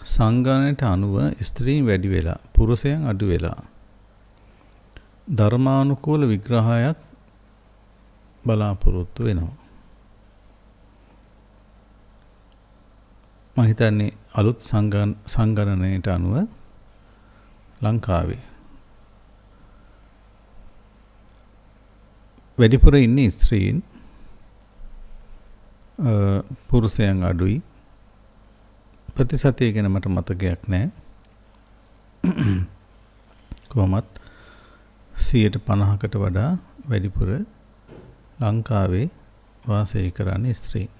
සංගායනයට අනුව ස්ත්‍රීන් වැඩි වෙලා පුරුෂයන් අඩු වෙලා ධර්මානුකූල විග්‍රහයක් බලාපොරොත්තු වෙනවා. මම හිතන්නේ අලුත් සංගණනයට අනුව ලංකාවේ වැඩිපුර ඉන්නේ ස්ත්‍රීන්, පුරුෂයන් අඩුයි. ප්‍රතිශතය ගැන මට මතකයක් නැහැ. කොහොමත් 50%කට වඩා වැඩිපුර ලංකාවේ වාසය කරන්නේ ස්ත්‍රීන්.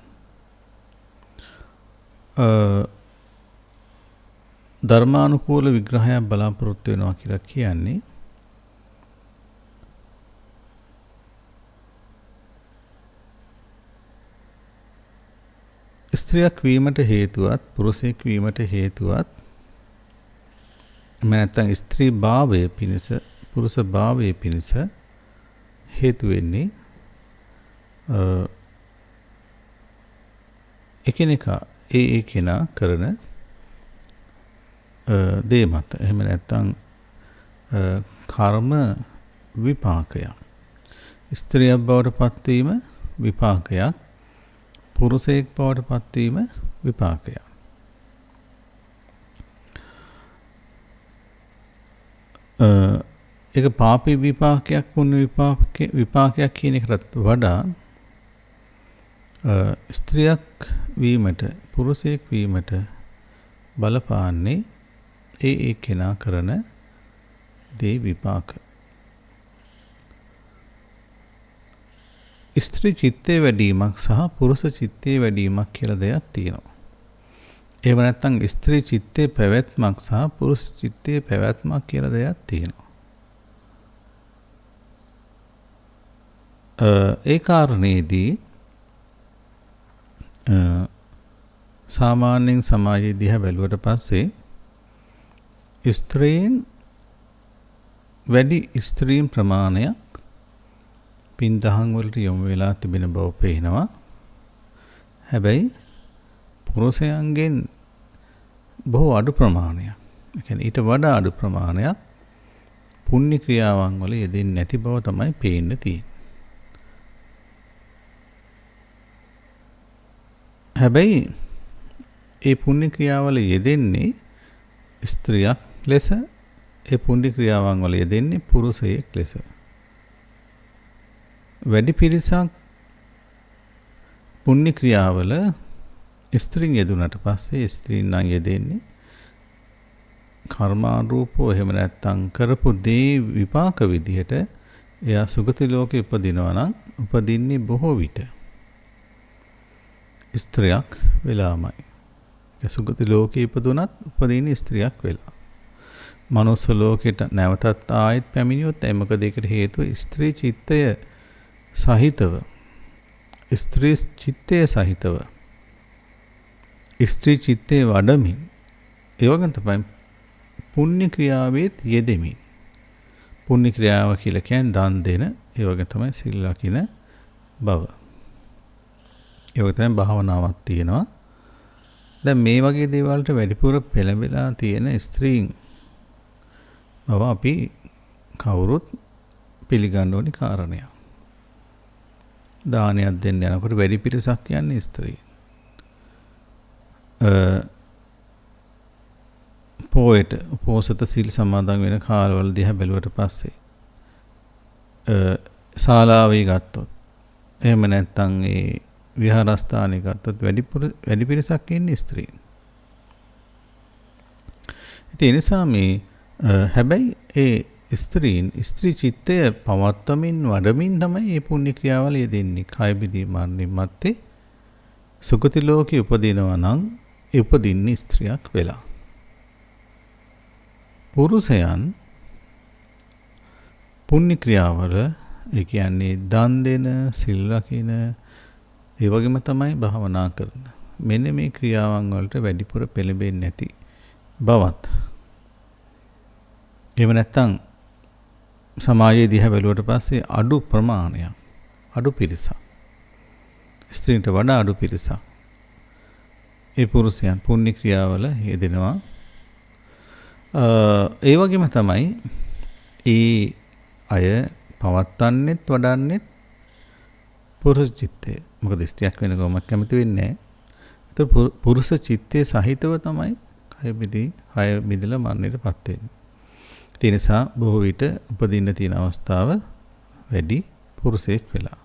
ධර්මානුකූල විග්‍රහයක් බලාපොරොත්තු වෙනවා කියලා කියන්නේ ස්ත්‍රියක් වීමට හේතුවත් පුරුෂයෙක් වීමට හේතුවත් නැත්නම් ස්ත්‍රී භාවය පිණිස පුරුෂ භාවය පිණිස හේතු වෙන්නේ එකිනෙකා ඒ කෙනා කරන දේ මත. එහෙම නැත්නම් කර්ම විපාකයක්. ස්ත්‍රියක් බවට පත්වීම විපාකයක්, පුරුෂයෙක් බවට පත්වීම විපාකයක්. ඒක පාපී විපාකයක්, පුණ්‍ය විපාකයක් කියන එකටත් වඩා ස්ත්‍රියක් වීමට පුරුෂයෙක් වීමට බලපාන්නේ ඒ කෙනා කරන දේ විපාක. ස්ත්‍රී චිත්තේ වැඩිවීමක් සහ පුරුෂ චිත්තේ වැඩිවීමක් කියලා දෙයක් තියෙනවා. එහෙම නැත්නම් ස්ත්‍රී චිත්තේ පැවැත්මක් සහ පුරුෂ චිත්තේ පැවැත්මක් කියලා දෙයක් තියෙනවා. ඒ කාරණේදී සාමාන්‍යයෙන් සමාජයේ දිහා බැලුවට පස්සේ ස්ත්‍රීන් වැඩි ස්ත්‍රීන් ප්‍රමාණයක් පින්දහම් වලට යොමු වෙලා තිබෙන බව පේනවා. හැබැයි පුරුෂයන්ගෙන් බොහෝ අඩු ප්‍රමාණයක්, ඒ කියන්නේ ඊට වඩා අඩු ප්‍රමාණයක් පුණ්‍ය ක්‍රියාවන් වල යෙදෙන්නේ නැති බව තමයි පේන්න තියෙන්නේ. හැබැයි ඒ පුණ්‍ය ක්‍රියාවල යෙදෙන්නේ ස්ත්‍රියක් ලෙස, ඒ පුණ්‍ය ක්‍රියාවන් වල යෙදෙන්නේ පුරුෂයෙක් ලෙස. වැඩි පිරිසක් පුණ්‍ය ක්‍රියාවල ස්ත්‍රීන් යෙදුනට පස්සේ ස්ත්‍රීන් නම් යෙදෙන්නේ කර්මානුරූපව, එහෙම නැත්නම් කරපු දේ විපාක විදිහට එයා සුගති ලෝකේ උපදිනවා නම් උපදින්නේ බොහෝ විට ස්ත්‍රියක් වෙලාමයි. ඒ සුගති ලෝකේ ඉපදුනත් උපදින්නේ ස්ත්‍රියක් වෙලා. මනුස්ස ලෝකෙට නැවතත් ආයෙත් පැමිණියොත් මොකද ඒකට හේතුව? ස්ත්‍රී චිත්තය සහිතව, ස්ත්‍රී චිත්තය සහිතව, ස්ත්‍රී චිත්තේ වඩමින්, ඒ වගේම තමයි පුණ්‍ය ක්‍රියාවෙත් යෙදෙමින්. පුණ්‍ය ක්‍රියාව කියලා කියන්නේ දන් දෙන, ඒ වගේ තමයි සිල් රකින්න බව. ඒ වගේ තමයි භාවනාවක් තියෙනවා. දැන් මේ වගේ දේවල් වලට වැඩිපුර පෙළඹෙලා තියෙන ස්ත්‍රීන් බව අපි කවුරුත් පිළිගන්න ඕනි කාරණයක්. දානයක් දෙන්න යනකොට වැඩි පිරිසක් යන්නේ ස්ත්‍රීන්. පොයට උපෝසත සීල් සමාදන් වෙන කාලවල දිහා බැලුවට පස්සේ ශාලාවේ ගත්තොත්, එහෙම නැත්නම් ඒ විහාරස්ථානයේ ගත්තොත් වැඩි පිරිසක් ඉන්නේ ස්ත්‍රීන්. ඒ නිසා මේ හැබැයි ඒ ස්ත්‍රී චිත්තය පවත්වමින් වඩමින් තමයි මේ පුණ්‍ය ක්‍රියාවල යෙදෙන්නේ. කය බිදී මරණින් මත්තේ සුගති ලෝකේ උපදිනවා නම් උපදින්නේ ස්ත්‍රියක් වෙලා. පුරුෂයන් පුණ්‍ය ක්‍රියාවල, ඒ කියන්නේ දන් දෙන, සිල් රකින, ඒ වගේම තමයි භාවනා කරන. මෙන්න මේ ක්‍රියාවන් වලට වැඩිපුර පෙළඹෙන්නේ නැති බවත්. එහෙම නැත්නම් සමාජයේ දිහා බැලුවට පස්සේ අඩු ප්‍රමාණයක්, අඩු පිරිසක්, ස්ත්‍රීන්ට වඩා අඩු පිරිසක් ඒ පුරුෂයන් පුණ්‍ය ක්‍රියාවල යෙදෙනවා. ඒ වගේම තමයි ඒ අය පවත්වන්නෙත් වඩන්නෙත් පුරුෂ චිත්තය. මොකද ස්ත්‍රියක් වෙන කොහොමද කැමති වෙන්නේ නැහැ. ඒතර පුරුෂ චිත්තයේ සහිතව තමයි කය මිදලා මරණයටපත් වෙන්නේ. ඒ නිසා බොහෝ විට උපදින්න තියෙන අවස්ථාව වැඩි පුරුෂයෙක් වෙලා.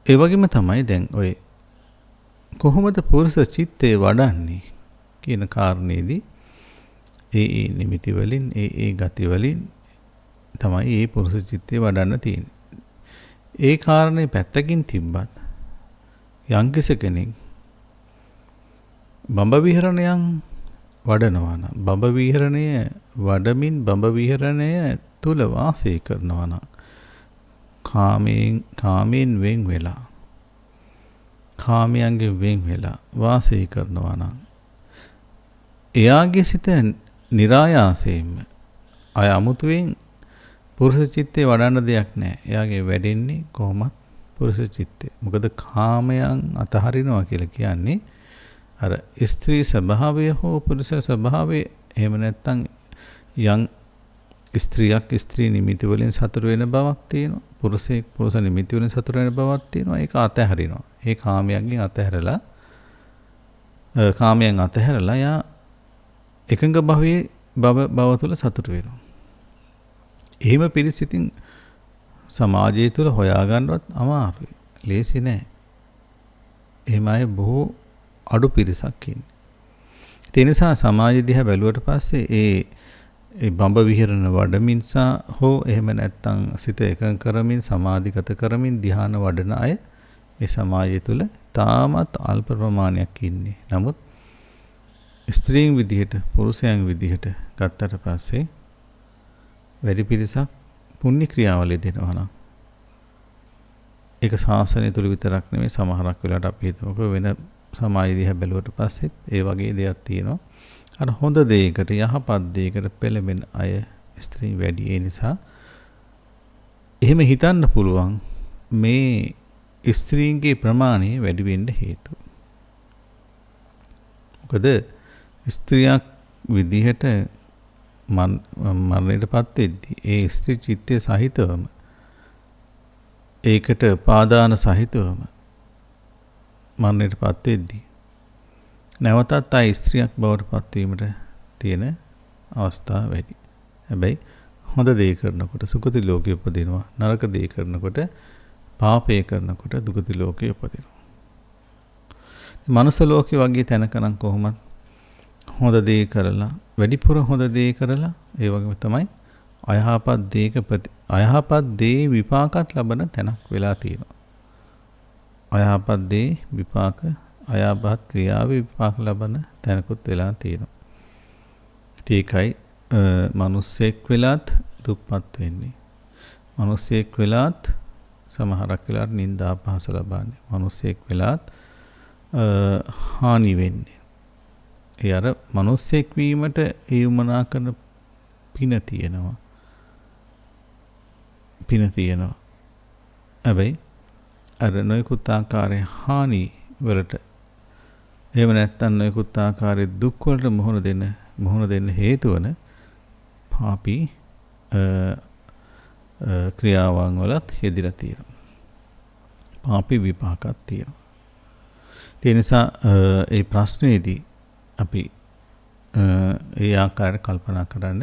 ඒ වගේම තමයි දැන් ඔය කොහොමද පුරුෂ චිත්තේ වඩන්නේ කියන කාරණේදී ඒ නිමිති වලින් ඒ ගති වලින් තමයි ඒ පුරුෂ චිත්තේ වඩන්න තියෙන්නේ. ඒ කාරණේ පැත්තකින් තිබ්බත් යම්කිසි කෙනෙක් බඹ විහරණයන් වඩනවා නම් බඹ විහරණය වඩමින් බඹ විහරණය තුල වාසය කරනවා නම් කාමයෙන් වෙන් වෙලා කාමයන්ගෙන් වෙන් වෙලා වාසය කරනවා නම් එයාගේ සිත નિરાයාසයෙන්ම අය අමුතුවෙන් පුරුෂ චිත්තේ වඩන්න දෙයක් නැහැ. එයාගේ වැඩෙන්නේ කොහොමත් පුරුෂ චිත්තේ. මොකද කාමයන් අතහරිනවා කියලා කියන්නේ අර ස්ත්‍රී ස්වභාවය හෝ පුරුෂ ස්වභාවය එහෙම නැත්නම් යම් ස්ත්‍රියක් ස්ත්‍රී නිමිති වලින් සතුට වෙන බවක් තියෙනවා. පුරුෂයෙක් පුරුෂ නිමිති වලින් සතුට වෙන බවක් තියෙනවා. ඒක අතහැරිනවා. ඒ කාමයන්ගෙන් අතහැරලා කාමයන් අතහැරලා යා එකඟ භවයේ බව තුළ සතුට වෙනවා. එහෙම පිරිසිතින් සමාජය තුළ හොයාගන්නවත් අමාරුයි. ලේසි නෑ. එහෙම අය බොහෝ අඩු පිරිසක් ඉන්නේ. ඒ නිසා සමාජය දිහා බැලුවට පස්සේ ඒ බඹ විහරණ වඩමින් හෝ එහෙම නැත්නම් සිත එකඟ කරමින් සමාධිගත කරමින් ධ්‍යාන වඩන අය මේ සමාජය තුළ තාමත් අල්ප ප්‍රමාණයක් ඉන්නේ. නමුත් ස්ත්‍රීන් විදිහට පුරුෂයන් විදිහට ගත්තට පස්සේ වැඩි පිරිසක් පුණ්‍ය ක්‍රියාවල යෙදෙනවා නම් ඒක ශාසනය තුල විතරක් නෙමෙයි සමහරක් වෙලාවට අපි හිතමුකෝ වෙන සමාජය දිහා බැලුවට පස්සෙත් ඒ වගේ දෙයක් තියෙනවා. අර හොඳ දෙයකට යහපත් දෙයකට පෙළඹෙන අය ස්ත්‍රී වැඩි. ඒ නිසා එහෙම හිතන්න පුළුවන් මේ ස්ත්‍රීන්ගේ ප්‍රමාණය වැඩි වෙන්න හේතුව. මොකද ස්ත්‍රියක් විදිහට මරණයටපත් වෙද්දී ඒ ස්ත්‍රී චිත්තයේ සහිතවම ඒකට පාදාන සහිතවම මරණයටපත් වෙද්දී නැවතත් ආ ස්ත්‍රියක් බවට පත්වීමට තියෙන අවස්ථා වැඩි. හැබැයි හොඳ දේ කරනකොට සුගති ලෝකයේ උපදිනවා. නරක දේ කරනකොට පාපය කරනකොට දුගති ලෝකයේ උපදිනවා. මනුස්ස ලෝකේ වගේ තැනක නම් කොහොමද හොඳ දේ කරලා වැඩිපුර හොඳ දේ කරලා ඒ වගේම තමයි අයහපත් දේ විපාකත් ලබන තැනක් වෙලා තියෙනවා. අයහපත් දේ විපාක අයහපත් ක්‍රියාවේ විපාක ලබන තැනකුත් වෙලා තියෙනවා. ඒකයි මිනිස්සෙක් වෙලත් දුප්පත් වෙන්නේ. මිනිස්සෙක් වෙලත් සමහරක් වෙලාවට නිന്ദා පහස ලබන්නේ. මිනිස්සෙක් වෙලත් හානි වෙන්නේ. ඒ අර මිනිස්සෙක් වීමට ඒ උමනා කරන පින තියෙනවා. හැබැයි අර නොයෙකුත් ආකාරයේ හානි වලට එහෙම නැත්නම් නොයෙකුත් ආකාරයේ දුක් වලට මුහුණ දෙන්න හේතු වන පාපී ක්‍රියාවන් වලත් යෙදিলা තියෙනවා. පාපී විපාකයක් තියෙනවා. ඒ නිසා ඒ ප්‍රශ්නේදී අපි ඒ ආකාරයට කල්පනා කරන්න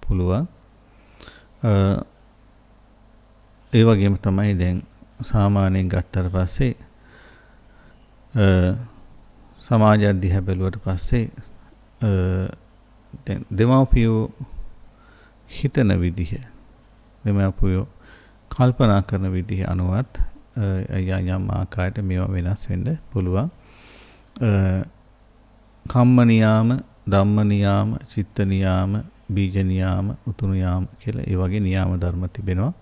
පුළුවන්. ඒ වගේම තමයි දැන් සාමාන්‍යයෙන් ගත්තට පස්සේ සමාජය දිහා බැලුවට පස්සේ දැන් දෙමාපියෝ හිතන විදිහ දෙමාපියෝ කල්පනා කරන විදිහ අනුවත් යම් ආකාරයට මේවා වෙනස් වෙන්න පුළුවන්. කම්ම නියාම, ධම්ම නියාම, චිත්ත නියාම, බීජ නියාම, උතු නියාම කියලා ඒ වගේ නියාම ධර්ම තිබෙනවා.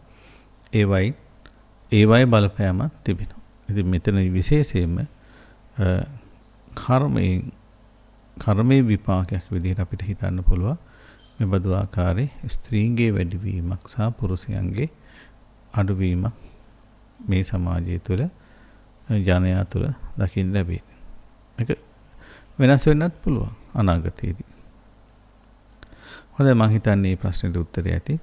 ඒවයි බලපෑමක් තිබෙනවා. ඉතින් මෙතන විශේෂයෙන්ම කර්මයේ විපාකයක් විදිහට අපිට හිතන්න පුළුවන් මේ බඳු ආකාරයේ ස්ත්‍රීන්ගේ වැඩිවීමක් සහ පුරුෂයන්ගේ අඩුවීමක් මේ සමාජය තුළ ජනයා තුළ දකින්න ලැබේ. ඒක වෙනස් වෙන්නත් පුළුවන් අනාගතයේදී. හොඳයි මං හිතන්නේ මේ ප්‍රශ්නෙට උත්තරය ඇති.